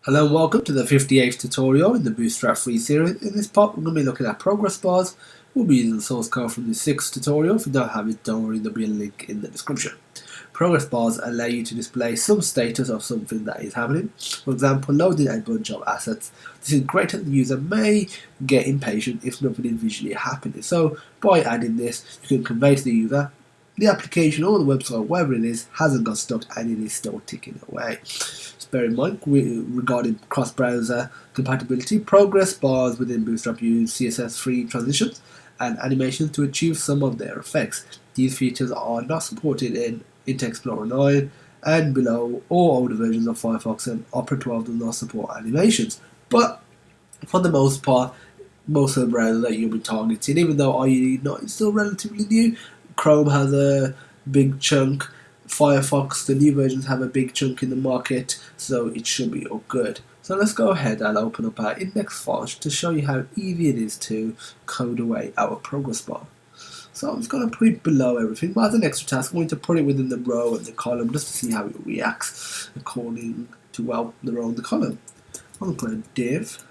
Hello and welcome to the 58th tutorial in the Bootstrap free series. In this part we're going to be looking at progress bars. We'll be using the source code from the 6th tutorial. If you don't have it, don't worry, there'll be a link in the description. Progress bars allow you to display some status of something that is happening. For example, loading a bunch of assets. This is great as the user may get impatient if nothing is visually happening. So by adding this, you can convey to the user the application or the website, wherever it is, hasn't got stuck and it is still ticking away. Just bear in mind, regarding cross-browser compatibility, progress bars within Bootstrap use CSS3 transitions and animations to achieve some of their effects. These features are not supported in Internet Explorer 9 and below, or older versions of Firefox, and Opera 12 does not support animations. But for the most part, most of the browsers that you'll be targeting, even though IE9 is still relatively new, Chrome has a big chunk, Firefox, the new versions have a big chunk in the market, so it should be all good. So let's go ahead and open up our index file to show you how easy it is to code away our progress bar. So I'm just going to put it below everything, but as an extra task I'm going to put it within the row and the column just to see how it reacts according to, well, the row and the column. I'm going to put a div,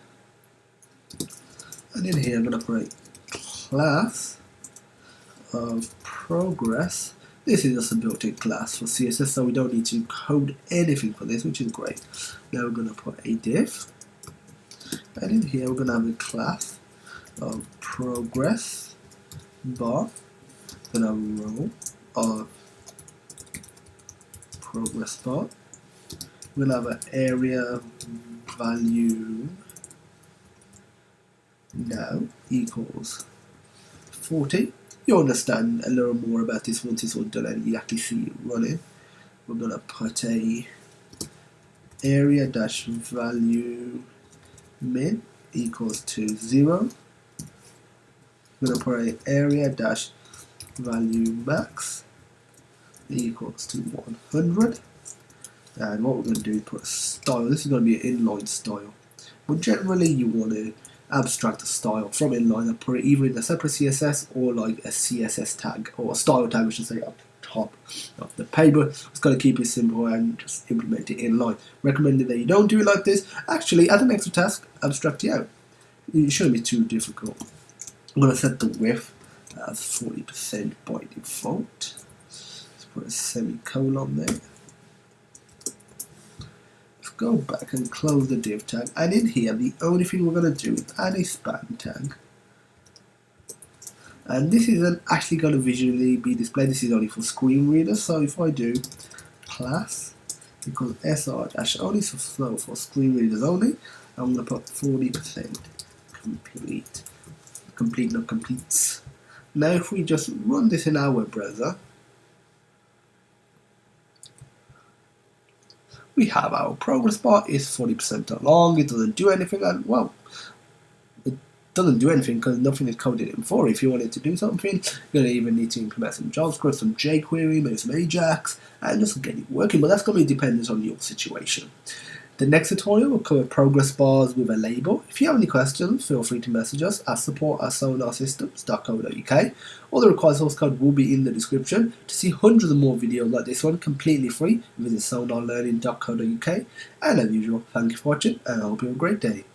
and in here I'm going to put a class of progress. This is just a built-in class for CSS, so we don't need to code anything for this, which is great. Now we're going to put a div, and in here we're going to have a class of progress bar, then a row of progress bar. We'll have an area value now equals 40. You'll understand a little more about this once it's all done and you actually see it running. We're going to put a area dash value min equals to 0. We're going to put a area dash value max equals to 100. And what we're going to do is put a style. This is going to be an inline style. But generally you want to abstract a style from inline and put it either in a separate CSS or like a CSS tag, or a style tag, we should say, up top of the page. But it's got to keep it simple and just implement it inline. Recommended that you don't do it like this. Actually, as an extra task, abstract it out. It shouldn't be too difficult. I'm going to set the width as 40% by default. Let's put a semicolon there. Go back and close the div tag, and in here the only thing we're going to do is add a span tag, and this isn't actually going to visually be displayed. This is only for screen readers. So if I do class equals sr dash only, so for screen readers only, I'm going to put 40% complete not completes. Now if we just run this in our web browser, we have our progress bar is 40% long. It doesn't do anything, and well, it doesn't do anything because nothing is coded in for. If you wanted to do something, you're going to even need to implement some JavaScript, some jQuery, maybe some Ajax, and just get it working. But that's going to be dependent on your situation. The next tutorial will cover progress bars with a label. If you have any questions, feel free to message us at support@sonarsystems.co.uk. All the required source code will be in the description. To see hundreds of more videos like this one completely free, visit sonarlearning.co.uk. And as usual, thank you for watching, and I hope you have a great day.